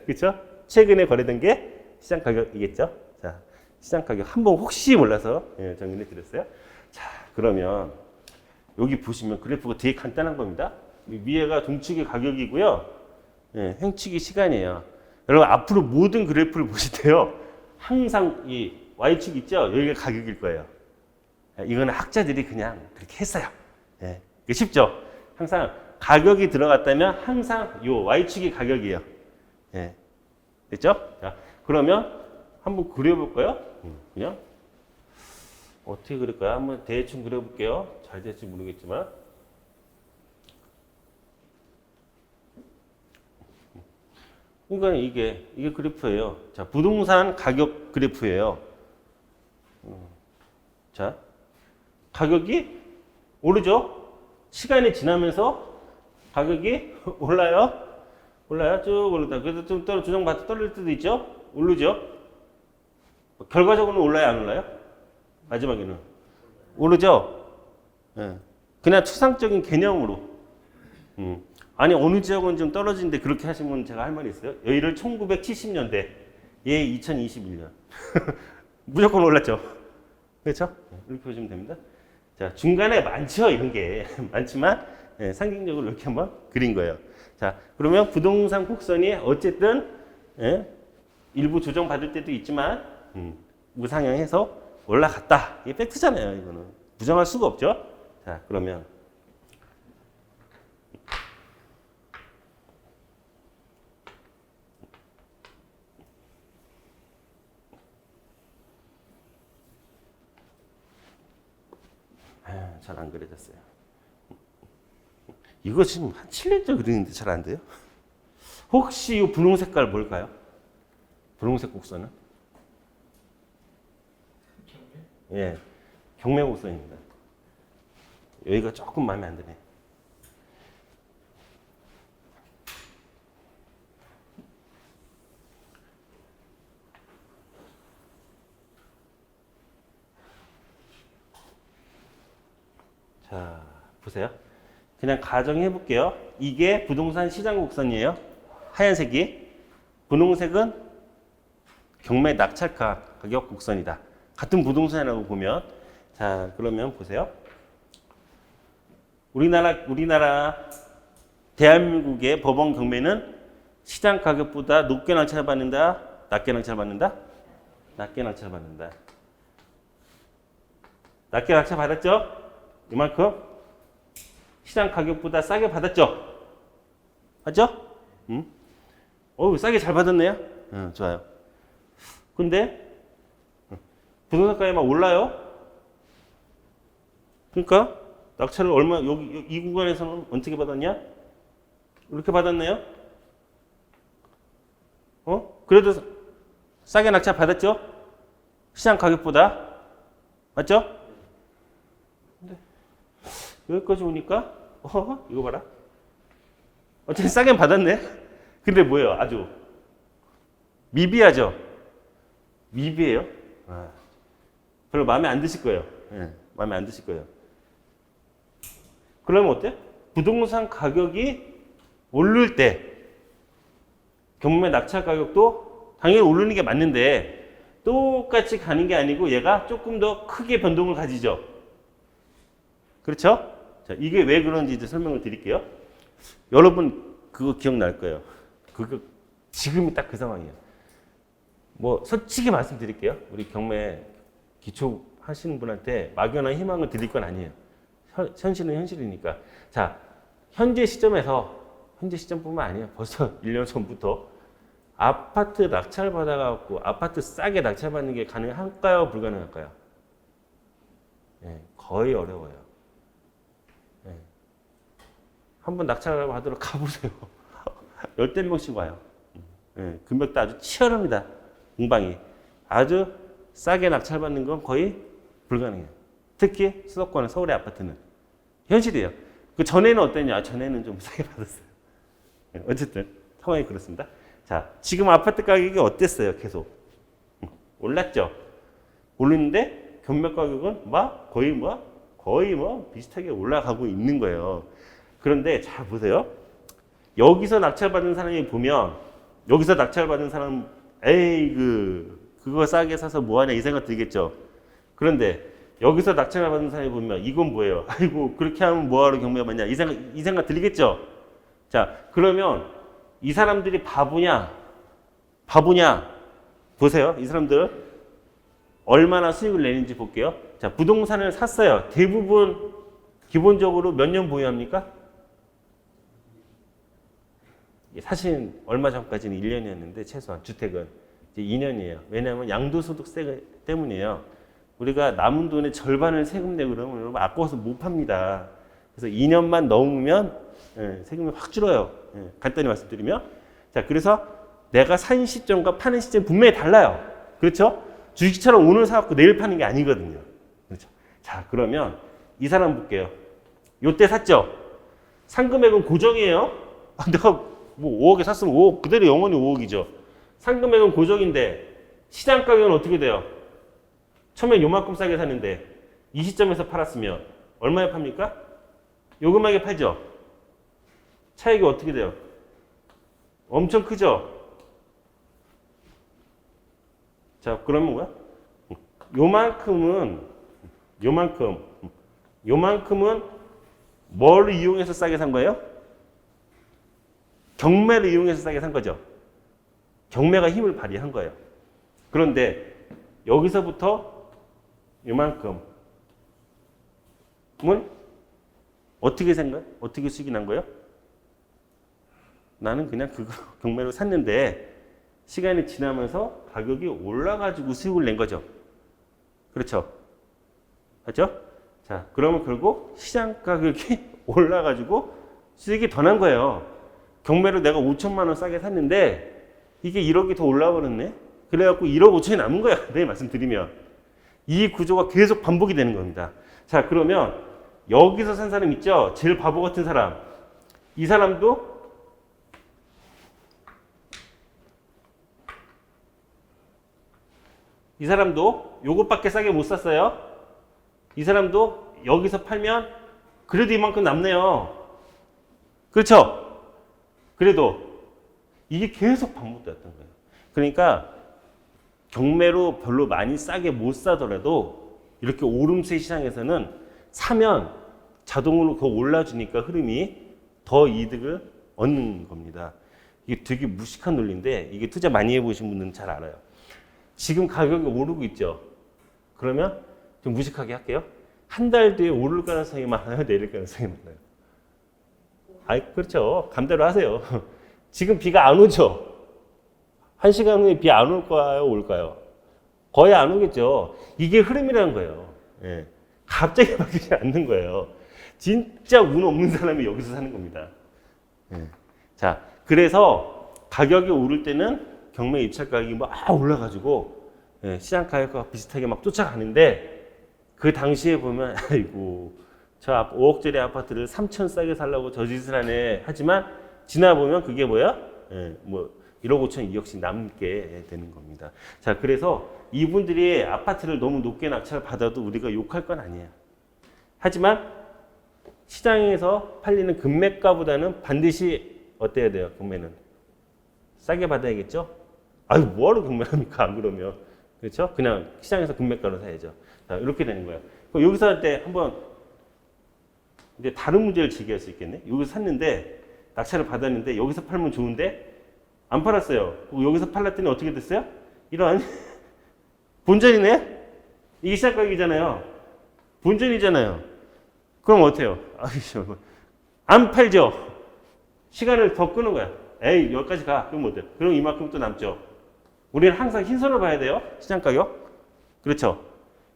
그렇죠? 최근에 거래된 게 시장 가격이겠죠? 자, 시장 가격 한번 혹시 몰라서 정리해 드렸어요. 자, 그러면 여기 보시면 그래프가 되게 간단한 겁니다. 위에가 동측의 가격이고요. 행측이 시간이에요. 여러분 앞으로 모든 그래프를 보실 때요. 항상 이 Y축 있죠? 여기가 가격일 거예요. 이거는 학자들이 그냥 그렇게 했어요. 이게 쉽죠? 항상 가격이 들어갔다면 항상 요 Y축이 가격이에요. 됐죠? 자, 그러면 한번 그려볼까요? 그냥 어떻게 그릴까요? 한번 대충 그려볼게요. 잘 될지 모르겠지만. 그러니까 이게 그래프예요. 자, 부동산 가격 그래프예요. 자, 가격이 오르죠? 시간이 지나면서 가격이 올라요? 쭉 오르다. 그래서 좀 조정받아 떨어질 때도 있죠? 오르죠? 결과적으로는 올라요, 안 올라요? 마지막에는. 오르죠? 그냥 추상적인 개념으로. 아니, 어느 지역은 좀 떨어지는데 그렇게 하시면 제가 할 말이 있어요. 여기를 1970년대, 얘 2021년. 무조건 올랐죠? 그렇죠? 이렇게 보시면 됩니다. 자, 중간에 많죠, 이런 게. 많지만, 상징적으로 이렇게 한번 그린 거예요. 자, 그러면 부동산 곡선이 어쨌든, 일부 조정받을 때도 있지만, 우상향해서 올라갔다. 이게 팩트잖아요, 이거는. 부정할 수가 없죠? 자, 그러면. 잘 안 그려졌어요. 이거 지금 한 7년째 그리는데 잘 안 돼요? 혹시 이 분홍 색깔 뭘까요? 분홍색 곡선은? 예, 경매 곡선입니다. 여기가 조금 마음에 안 드네. 자, 보세요. 그냥 가정해 볼게요. 이게 부동산 시장 곡선이에요. 하얀색이. 분홍색은 경매 낙찰가 가격 곡선이다. 같은 부동산이라고 보면. 자, 그러면 보세요. 우리나라 대한민국의 법원 경매는 시장 가격보다 높게 낙찰받는다. 낮게 낙찰받는다. 낮게 낙찰받는다. 낮게 낙찰받았죠? 이만큼 시장 가격보다 싸게 받았죠? 맞죠? 싸게 잘 받았네요? 좋아요. 근데 부동산 가격이 막 올라요? 그러니까 낙찰을 여기 이 구간에서는 어떻게 받았냐? 이렇게 받았네요? 그래도 싸게 낙찰 받았죠? 시장 가격보다. 맞죠? 여기까지 오니까 이거 봐라. 어차피 싸게 받았네. 근데 뭐예요? 아주 미비하죠? 미비해요? 별로 마음에 안 드실 거예요. 마음에 안 드실 거예요. 그러면 어때? 부동산 가격이 오를 때 경매 낙찰 가격도 당연히 오르는 게 맞는데 똑같이 가는 게 아니고 얘가 조금 더 크게 변동을 가지죠. 그렇죠? 자, 이게 왜 그런지 이제 설명을 드릴게요. 여러분 그거 기억날 거예요. 그거 지금이 딱 그 상황이에요. 뭐 솔직히 말씀드릴게요. 우리 경매 기초 하시는 분한테 막연한 희망을 드릴 건 아니에요. 현실은 현실이니까. 자, 현재 시점뿐만 아니에요. 벌써 1년 전부터 아파트 낙찰 받아갖고 아파트 싸게 낙찰 받는 게 가능할까요? 불가능할까요? 네, 거의 어려워요. 네. 한번 낙찰 받으러 가보세요. 열댓 명씩 와요. 네, 금액도 아주 치열합니다. 공방이. 아주 싸게 낙찰 받는 건 거의 불가능해요. 특히 수도권 서울의 아파트는. 현실이에요. 그 전에는 어땠냐? 전에는 좀 싸게 받았어요. 네, 어쨌든 상황이 그렇습니다. 자, 지금 아파트 가격이 어땠어요? 계속 올랐죠. 오르는데 경매 가격은 거의 비슷하게 올라가고 있는 거예요. 그런데 잘 보세요. 여기서 낙찰받은 사람이 보면 여기서 낙찰받은 사람 에이 그거 싸게 사서 뭐하냐 이 생각 들겠죠. 그런데 여기서 낙찰받은 사람이 보면 이건 뭐예요? 아이고 그렇게 하면 뭐하러 경매 받냐 이 생각 들겠죠. 자, 그러면 이 사람들이 바보냐? 보세요. 이 사람들 얼마나 수익을 내는지 볼게요. 자, 부동산을 샀어요. 대부분 기본적으로 몇 년 보유합니까? 사실 얼마 전까지는 1년이었는데 최소한 주택은 이제 2년이에요. 왜냐하면 양도소득세 때문이에요. 우리가 남은 돈의 절반을 세금 내고 그러면 여러분 아까워서 못 팝니다. 그래서 2년만 넘으면 세금이 확 줄어요. 간단히 말씀드리면. 자, 그래서 내가 산 시점과 파는 시점이 분명히 달라요. 그렇죠? 주식처럼 오늘 사갖고 내일 파는 게 아니거든요. 그렇죠? 자, 그러면 이 사람 볼게요. 요때 샀죠? 산 금액은 고정이에요. 내가 뭐 5억에 샀으면 5억 그대로 영원히 5억이죠. 산 금액은 고정인데 시장 가격은 어떻게 돼요? 처음에 요만큼 싸게 샀는데 이 시점에서 팔았으면 얼마에 팝니까? 요 금액에 팔죠. 차익이 어떻게 돼요? 엄청 크죠? 자, 그러면 뭐야? 요만큼은 뭘 이용해서 싸게 산 거예요? 경매를 이용해서 싸게 산 거죠. 경매가 힘을 발휘한 거예요. 그런데 여기서부터 요만큼은 어떻게 수익이 난 거예요? 나는 그냥 그거 경매로 샀는데 시간이 지나면서 가격이 올라가지고 수익을 낸 거죠. 그렇죠? 맞죠? 자, 그러면 결국 시장 가격이 올라가지고 수익이 더 난 거예요. 경매로 내가 5천만 원 싸게 샀는데 이게 1억이 더 올라버렸네. 그래갖고 1억 5천이 남은 거야. 네, 말씀드리면 이 구조가 계속 반복이 되는 겁니다. 자, 그러면 여기서 산 사람 있죠? 제일 바보 같은 사람. 이 사람도 요것밖에 싸게 못 샀어요. 이 사람도 여기서 팔면 그래도 이만큼 남네요. 그렇죠? 그래도 이게 계속 반복되었던 거예요. 그러니까 경매로 별로 많이 싸게 못 사더라도 이렇게 오름세 시장에서는 사면 자동으로 더 올라주니까 흐름이 더 이득을 얻는 겁니다. 이게 되게 무식한 논리인데 이게 투자 많이 해보신 분들은 잘 알아요. 지금 가격이 오르고 있죠. 그러면 좀 무식하게 할게요. 한 달 뒤에 오를 가능성이 많아요? 내릴 가능성이 많아요? 아이, 그렇죠. 감대로 하세요. 지금 비가 안 오죠. 1시간 후에 비 안 올까요? 올까요? 거의 안 오겠죠. 이게 흐름이라는 거예요. 예. 갑자기 바뀌지 않는 거예요. 진짜 운 없는 사람이 여기서 사는 겁니다. 예. 자, 그래서 가격이 오를 때는 경매 입찰 가격이 막 올라가지고 예, 시장 가격과 비슷하게 막 쫓아가는데 그 당시에 보면 아이고 저 5억짜리 아파트를 3천 싸게 살라고 저 짓을 하네 하지만 지나보면 그게 뭐야? 예, 뭐 1억 5천 2억씩 남게 되는 겁니다. 자, 그래서 이분들이 아파트를 너무 높게 낙찰 받아도 우리가 욕할 건 아니에요. 하지만 시장에서 팔리는 금매가보다는 반드시 어때야 돼요? 경매는 싸게 받아야겠죠? 아유, 뭐하러 경매합니까? 안 그러면. 그렇죠? 그냥 시장에서 금매가로 사야죠. 자, 이렇게 되는 거예요. 그럼 여기서 할 때 한번 이제 다른 문제를 제기할 수 있겠네. 여기서 샀는데 낙찰을 받았는데 여기서 팔면 좋은데 안 팔았어요. 여기서 팔았더니 어떻게 됐어요? 이런 본전이네. 이게 시작 가격이잖아요. 본전이잖아요. 그럼 어때요? 안 팔죠. 시간을 더 끄는 거야. 에이, 여기까지 가. 그럼 어때요? 그럼 이만큼 또 남죠. 우리는 항상 흰선을 봐야 돼요. 시장 가격. 그렇죠?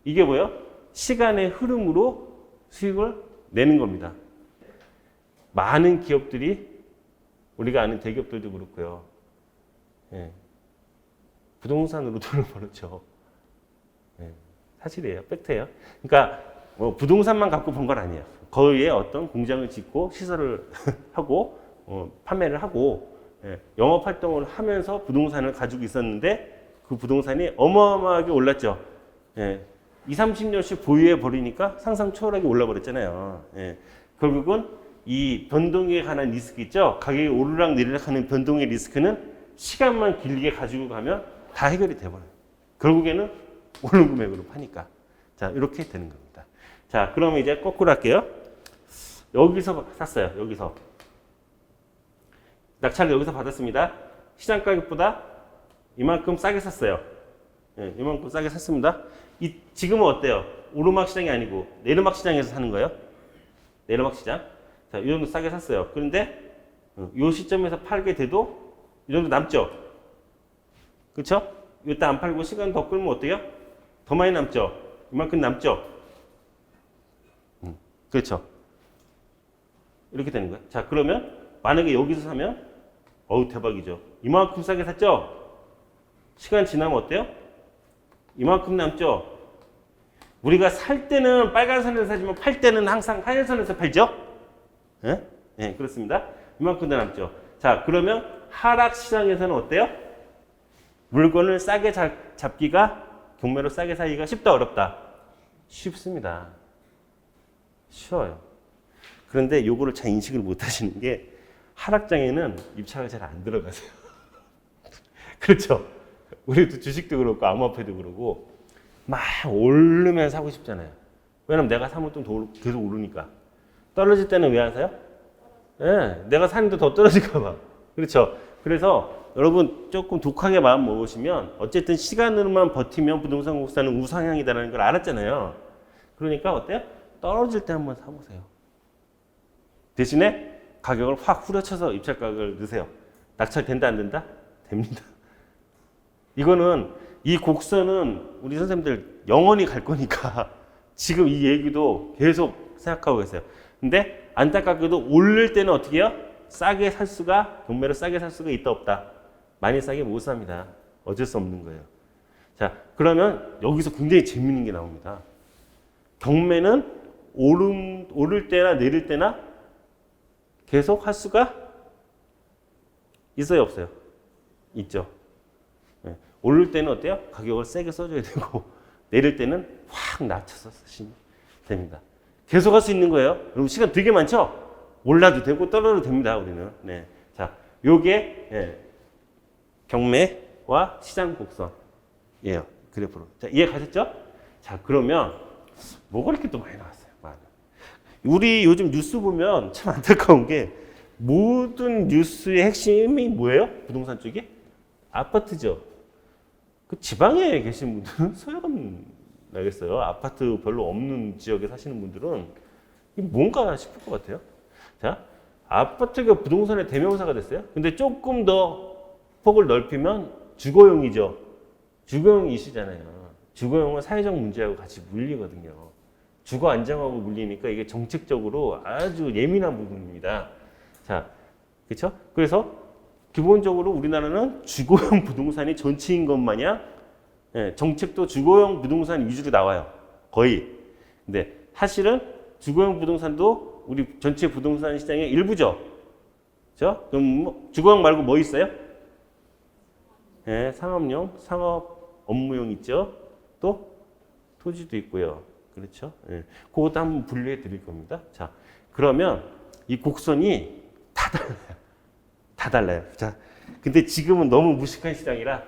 이게 뭐예요? 시간의 흐름으로 수익을 내는 겁니다. 많은 기업들이 우리가 아는 대기업들도 그렇고요. 예. 부동산으로 돈을 벌었죠. 예. 사실이에요. 팩트예요. 그러니까 뭐 부동산만 갖고 번 건 아니에요. 거기에 어떤 공장을 짓고 시설을 하고 판매를 하고 영업 활동을 하면서 부동산을 가지고 있었는데 그 부동산이 어마어마하게 올랐죠. 20, 30년씩 보유해 버리니까 상상 초월하게 올라 버렸잖아요. 결국은 이 변동에 관한 리스크 있죠. 가격이 오르락 내리락 하는 변동의 리스크는 시간만 길게 가지고 가면 다 해결이 돼 버려요. 결국에는 오른 금액으로 파니까. 자, 이렇게 되는 겁니다. 자, 그러면 이제 거꾸로 할게요. 여기서 샀어요. 여기서. 낙찰을 여기서 받았습니다. 시장 가격보다 이만큼 싸게 샀어요. 이만큼 싸게 샀습니다. 지금은 어때요? 오르막 시장이 아니고 내리막 시장에서 사는 거예요. 내리막 시장. 자, 이 정도 싸게 샀어요. 그런데 이 시점에서 팔게 돼도 이 정도 남죠. 그렇죠? 이때 안 팔고 시간 더 끌면 어때요? 더 많이 남죠. 이만큼 남죠. 그렇죠. 이렇게 되는 거예요. 자, 그러면 만약에 여기서 사면 어우 대박이죠. 이만큼 싸게 샀죠? 시간 지나면 어때요? 이만큼 남죠? 우리가 살 때는 빨간 선에서 사지만 팔 때는 항상 하얀 선에서 팔죠? 예, 그렇습니다. 이만큼 더 남죠. 자, 그러면 하락 시장에서는 어때요? 물건을 싸게 잡기가 경매로 싸게 사기가 쉽다 어렵다? 쉽습니다. 쉬워요. 그런데 요거를 잘 인식을 못 하시는 게 하락장에는 입찰이 잘 안 들어가세요. 그렇죠? 우리도 주식도 그렇고 암호화폐도 그러고 막 오르면 사고 싶잖아요. 왜냐면 내가 사면 좀 계속 오르니까. 떨어질 때는 왜 안 사요? 예, 내가 사는데 더 떨어질까 봐. 그렇죠? 그래서 여러분 조금 독하게 마음 먹으시면 어쨌든 시간으로만 버티면 부동산 국사는 우상향이다라는 걸 알았잖아요. 그러니까 어때요? 떨어질 때 한번 사보세요. 대신에 가격을 확 후려쳐서 입찰 가격을 넣으세요. 낙찰 된다 안 된다? 됩니다. 이거는 이 곡선은 우리 선생님들 영원히 갈 거니까 지금 이 얘기도 계속 생각하고 계세요. 근데 안타깝게도 오를 때는 어떻게 해요? 싸게 살 수가, 경매로 싸게 살 수가 있다 없다? 많이 싸게 못 삽니다. 어쩔 수 없는 거예요. 자, 그러면 여기서 굉장히 재밌는 게 나옵니다. 경매는 오를 때나 내릴 때나 계속 할 수가 있어요 없어요? 있죠. 네. 오를 때는 어때요? 가격을 세게 써줘야 되고 내릴 때는 확 낮춰서 쓰시면 됩니다. 계속 할 수 있는 거예요. 여러분 시간 되게 많죠? 올라도 되고 떨어져도 됩니다. 우리는. 네. 자, 요게 경매와 시장 곡선이에요. 그래프로. 자, 이해 가셨죠? 자, 그러면 뭐가 이렇게 또 많이 나왔어요? 우리 요즘 뉴스 보면 참 안타까운 게 모든 뉴스의 핵심이 뭐예요? 부동산 쪽이? 아파트죠. 그 지방에 계신 분들은 소용 나겠어요. 아파트 별로 없는 지역에 사시는 분들은 이게 뭔가 싶을 것 같아요. 자, 아파트가 부동산의 대명사가 됐어요. 근데 조금 더 폭을 넓히면 주거용이죠. 주거용 이슈잖아요. 주거용은 사회적 문제하고 같이 물리거든요. 주거 안정하고 물리니까 이게 정책적으로 아주 예민한 부분입니다. 자, 그렇죠? 그래서 기본적으로 우리나라는 주거용 부동산이 전체인 것 마냥 정책도 주거용 부동산 위주로 나와요. 거의. 근데 사실은 주거용 부동산도 우리 전체 부동산 시장의 일부죠. 그렇죠? 그럼 뭐 주거용 말고 뭐 있어요? 상업용, 상업 업무용 있죠. 또 토지도 있고요. 그렇죠? 그것도 한번 분류해 드릴 겁니다. 자, 그러면 이 곡선이 다 달라요. 다 달라요. 자, 근데 지금은 너무 무식한 시장이라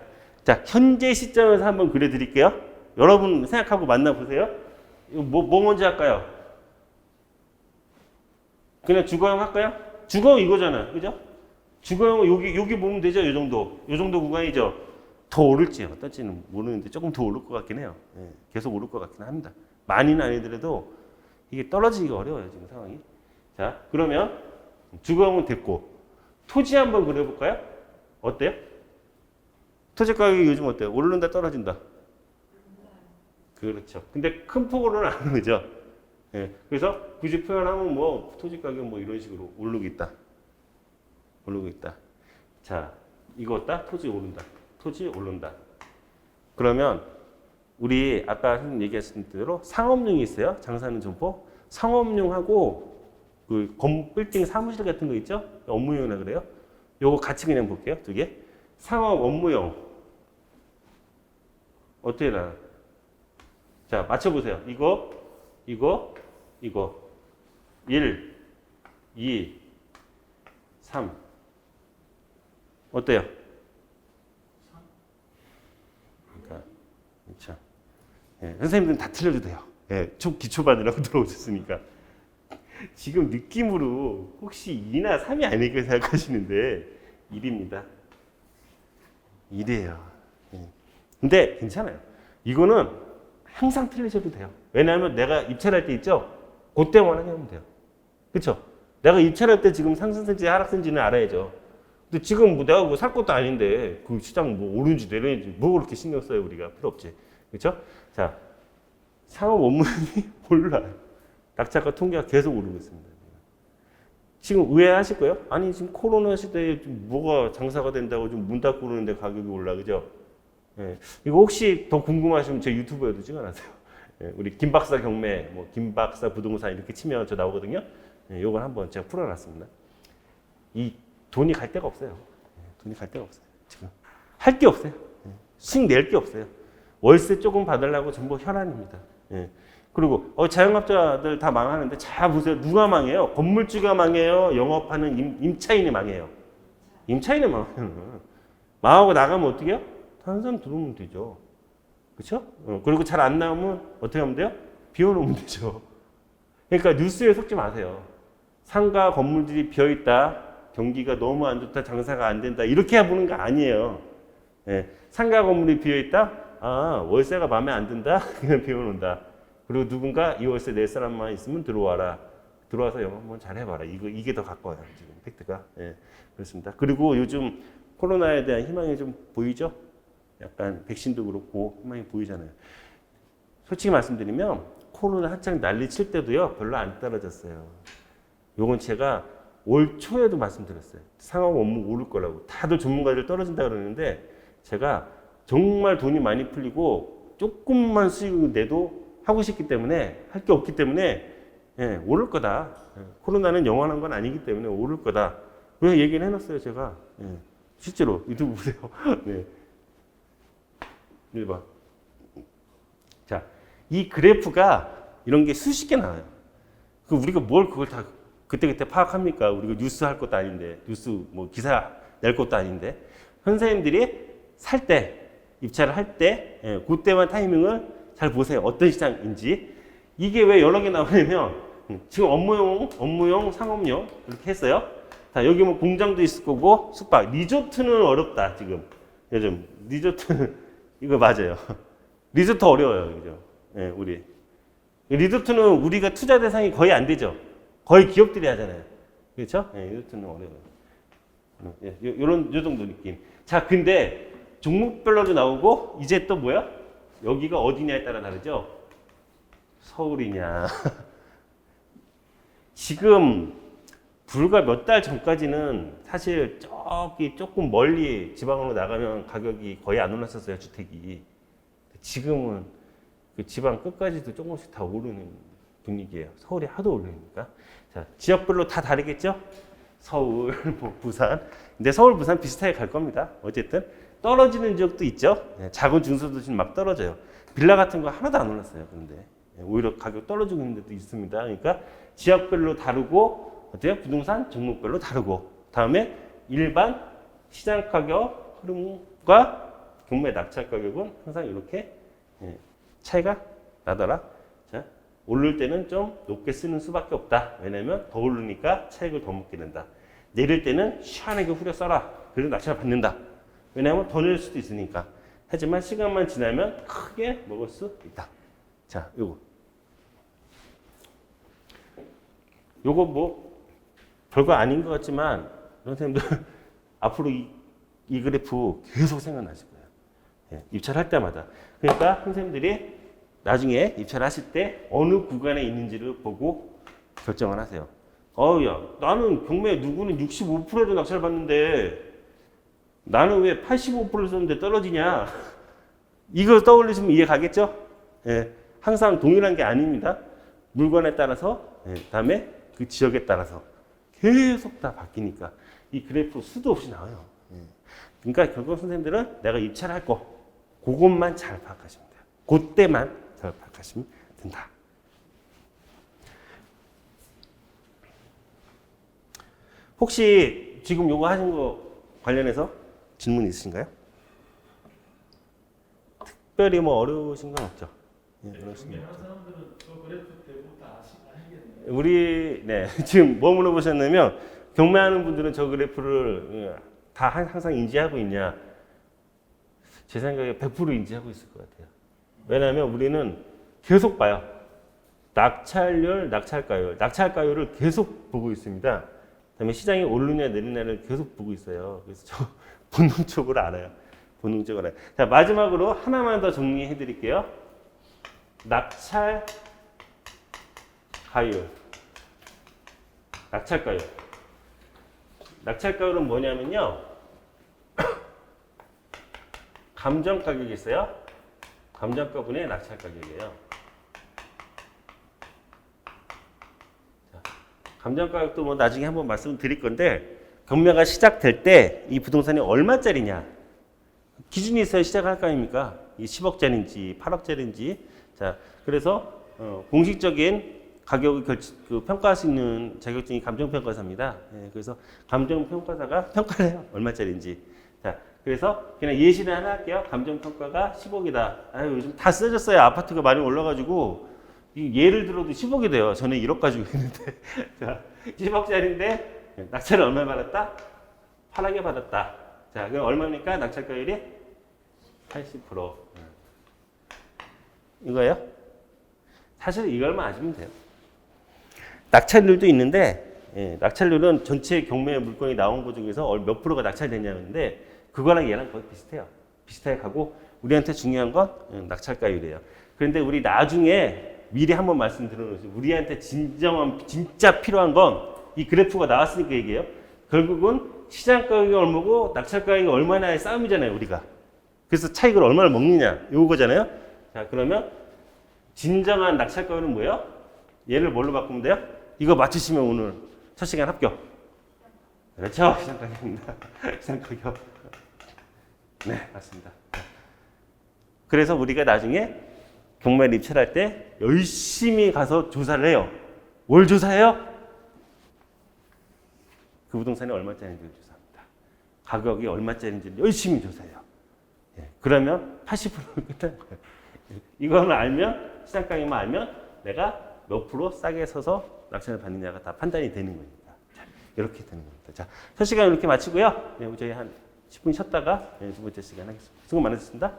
자, 현재 시점에서 한번 그려드릴게요. 여러분 생각하고 만나보세요. 이거 뭐 먼저 할까요? 그냥 주거형 할까요? 주거형 이거잖아요. 그죠? 주거형은 여기 보면 되죠? 이 정도 구간이죠? 더 오를지요. 어떨지는 모르는데 조금 더 오를 것 같긴 해요. 예, 계속 오를 것 같긴 합니다. 많이는 아니더라도 이게 떨어지기가 어려워요. 지금 상황이. 자, 그러면 주거형은 됐고 토지 한번 그려볼까요? 어때요? 토지 가격이 요즘 어때요? 오른다 떨어진다? 그렇죠. 근데 큰 폭으로는 안 오르죠. 예, 그래서 굳이 표현하면 뭐 토지 가격 뭐 이런 식으로 오르고 있다. 오르고 있다. 자, 이거 어따? 토지 오른다. 토지 오른다. 그러면 우리 아까 선생님 얘기하신 대로 상업용이 있어요. 장사하는 점포. 상업용하고 그 빌딩 사무실 같은 거 있죠? 업무용이라 그래요. 요거 같이 그냥 볼게요. 두 개. 상업 업무용. 어떻게 나요? 자, 맞춰보세요. 이거. 1, 2, 3. 어때요? 그러니까, 그렇죠. 예, 선생님들은 다 틀려도 돼요. 예, 기초반이라고 들어오셨으니까. 지금 느낌으로 혹시 2나 3이 아닐까 생각하시는데 1입니다. 1이에요. 예. 근데 괜찮아요. 이거는 항상 틀리셔도 돼요. 왜냐하면 내가 입찰할 때 있죠? 그때만 하면 돼요. 그렇죠? 내가 입찰할 때 지금 상승세인지 하락세인지는 알아야죠. 근데 지금 뭐 내가 뭐 살 것도 아닌데 그 시장 뭐 오른지 내리는지 뭐 그렇게 신경 써요. 우리가 필요 없지. 그렇죠? 자, 상업 업무용이 올라요. 낙찰가 통계가 계속 오르고 있습니다. 지금 의아하실 거예요? 아니 지금 코로나 시대에 좀 뭐가 장사가 된다고 좀 문 닫고 그러는데 가격이 올라, 그죠? 예. 이거 혹시 더 궁금하시면 제 유튜브에도 찍어놨어요. 예. 우리 김박사 경매, 뭐 김박사 부동산 이렇게 치면 저 나오거든요. 예. 요걸 한번 제가 풀어놨습니다. 이 돈이 갈 데가 없어요. 예. 돈이 갈 데가 없어요. 지금 할 게 없어요. 예. 수익 낼 게 없어요. 월세 조금 받으려고 전부 혈안입니다. 예. 그리고 자영업자들 다 망하는데 잘 보세요. 누가 망해요? 건물주가 망해요? 영업하는 임차인이 망해요? 임차인이 망해요. 망하고 나가면 어떻게 해요? 다른 사람 들어오면 되죠. 그렇죠? 그리고 잘 안 나오면 어떻게 하면 돼요? 비워놓으면 되죠. 그러니까 뉴스에 속지 마세요. 상가 건물들이 비어있다. 경기가 너무 안 좋다. 장사가 안 된다. 이렇게 보는 거 아니에요. 예. 상가 건물이 비어있다. 아, 월세가 마음에 안 든다. 그냥 비워놓는다. 그리고 누군가 이 월세 낼 사람만 있으면 들어와라. 들어와서 영업 한번 잘 해봐라. 이게 더 가까워요. 지금 팩트가. 예, 그렇습니다. 그리고 요즘 코로나에 대한 희망이 좀 보이죠? 약간 백신도 그렇고 희망이 보이잖아요. 솔직히 말씀드리면 코로나 한창 난리 칠 때도요. 별로 안 떨어졌어요. 요건 제가 올 초에도 말씀드렸어요. 상업 업무 오를 거라고. 다들 전문가들 떨어진다 그러는데 제가 정말 돈이 많이 풀리고 조금만 수익을 내도 하고 싶기 때문에 할 게 없기 때문에 예, 오를 거다. 예, 코로나는 영원한 건 아니기 때문에 오를 거다. 왜 얘기를 해놨어요 제가. 예, 실제로 유튜브 보세요. 네. 봐. 자, 이 그래프가 이런 게 수십 개 나와요. 그 우리가 뭘 그걸 다 그때그때 파악합니까? 우리가 뉴스 할 것도 아닌데 뉴스 뭐 기사 낼 것도 아닌데 선생님들이 살 때 입찰을 할 때 예, 그때만 타이밍을 잘 보세요. 어떤 시장인지. 이게 왜 여러 개 나오냐면 지금 업무용, 상업용 이렇게 했어요. 자, 여기 뭐 공장도 있을 거고 숙박, 리조트는 어렵다 지금. 요즘 리조트는 이거 맞아요. 리조트 어려워요, 그죠? 예, 우리 리조트는 우리가 투자 대상이 거의 안 되죠. 거의 기업들이 하잖아요. 그렇죠? 예, 리조트는 어려워요. 예, 요 정도 느낌. 자, 근데 종목별로도 나오고 이제 또 뭐야? 여기가 어디냐에 따라 다르죠? 서울이냐. 지금 불과 몇 달 전까지는 사실 저기 조금 멀리 지방으로 나가면 가격이 거의 안 올랐었어요, 주택이. 지금은 그 지방 끝까지도 조금씩 다 오르는 분위기예요. 서울이 하도 오르니까. 자, 지역별로 다 다르겠죠? 서울, 뭐 부산. 근데 서울, 부산 비슷하게 갈 겁니다. 어쨌든. 떨어지는 지역도 있죠. 작은 중소도시는 막 떨어져요. 빌라 같은 거 하나도 안 올랐어요. 그런데 오히려 가격 떨어지고 있는 데도 있습니다. 그러니까 지역별로 다르고 어때요? 부동산 종목별로 다르고 다음에 일반 시장 가격 흐름과 경매 낙찰 가격은 항상 이렇게 차이가 나더라. 자, 오를 때는 좀 높게 쓰는 수밖에 없다. 왜냐면 더 오르니까 차익을 더 먹게 된다. 내릴 때는 시원하게 후려 써라. 그래도 낙찰을 받는다. 왜냐하면 더 내릴 수도 있으니까. 하지만 시간만 지나면 크게 먹을 수 있다. 자, 요거 뭐 별거 아닌 것 같지만 선생님들 앞으로 이 그래프 계속 생각나실 거예요. 입찰할 때마다. 그러니까 선생님들이 나중에 입찰하실 때 어느 구간에 있는지를 보고 결정을 하세요. 야, 나는 경매 누구는 65%도 낙찰 받는데 나는 왜 85% 썼는데 떨어지냐? 이걸 떠올리시면 이해 가겠죠? 항상 동일한 게 아닙니다. 물건에 따라서, 다음에 그 지역에 따라서 계속 다 바뀌니까 이 그래프 수도 없이 나와요. 그러니까 결국 선생님들은 내가 입찰할 거, 그것만 잘 파악하시면 돼요. 그때만 잘 파악하시면 된다. 혹시 지금 요거 하신 거 관련해서 질문 있으신가요? 특별히 뭐 어려우신 건 없죠? 어려우신 건 없죠. 사람들은 저 그래프 때부터 아시겠네요. 우리 지금 뭐 물어보셨냐면 경매하는 분들은 저 그래프를 다 항상 인지하고 있냐? 제 생각에 100% 인지하고 있을 것 같아요. 왜냐하면 우리는 계속 봐요. 낙찰률, 낙찰가율, 낙찰가율을 계속 보고 있습니다. 그다음에 시장이 오르냐 내리냐를 계속 보고 있어요. 그래서 저 본능적으로 알아요. 본능적으로 알아요. 자, 마지막으로 하나만 더 정리해 드릴게요. 낙찰가율. 낙찰가율. 낙찰가율은 뭐냐면요. 감정 가격이 있어요. 감정가분의 낙찰 가격이에요. 자, 감정 가격도 뭐 나중에 한번 말씀드릴 건데 경매가 시작될 때 이 부동산이 얼마짜리냐 기준이 있어야 시작할 거 아닙니까? 이 10억짜리인지 8억짜리인지. 자, 그래서 공식적인 가격을 평가할 수 있는 자격증이 감정평가사입니다. 그래서 감정평가사가 평가를 해요. 얼마짜리인지. 자, 그래서 그냥 예시를 하나 할게요. 감정평가가 10억이다. 아유, 요즘 다 써졌어요. 아파트가 많이 올라가지고 예를 들어도 10억이 돼요. 전에 1억 가지고 있는데 자, 10억짜리인데 낙찰을 얼마 받았다? 8억에 받았다. 자, 그럼 얼마입니까? 낙찰가율이 80%. 이거예요? 사실 이걸만 아시면 돼요. 낙찰률도 있는데 낙찰률은 전체 경매 물건이 나온 것 중에서 몇 프로가 낙찰되냐는데 그거랑 얘랑 거의 비슷해요. 비슷하게 가고 우리한테 중요한 건 낙찰가율이에요. 그런데 우리 나중에 미리 한번 말씀드려놓으세요. 우리한테 진짜 필요한 건 이 그래프가 나왔으니까 얘기해요. 결국은 시장 가격이 얼마고 낙찰 가격이 얼마나의 싸움이잖아요, 우리가. 그래서 차익을 얼마나 먹느냐, 요거잖아요. 자, 그러면 진정한 낙찰 가격은 뭐예요? 얘를 뭘로 바꾸면 돼요? 이거 맞추시면 오늘 첫 시간 합격. 그렇죠, 시장 가격입니다. 시장 가격. 네, 맞습니다. 그래서 우리가 나중에 경매를 입찰할 때 열심히 가서 조사를 해요. 뭘 조사해요? 그 부동산이 얼마짜리인지를 조사합니다. 가격이 얼마짜리인지를 열심히 조사해요. 그러면 80%를 끝나는 거예요. 이거는 알면, 시장 가격만 알면 내가 몇 프로 싸게 서서 낙찰을 받느냐가 다 판단이 되는 거니까. 자, 이렇게 되는 겁니다. 자, 첫 시간 이렇게 마치고요. 저희 한 10분 쉬었다가 두 번째 시간 하겠습니다. 수고 많으셨습니다.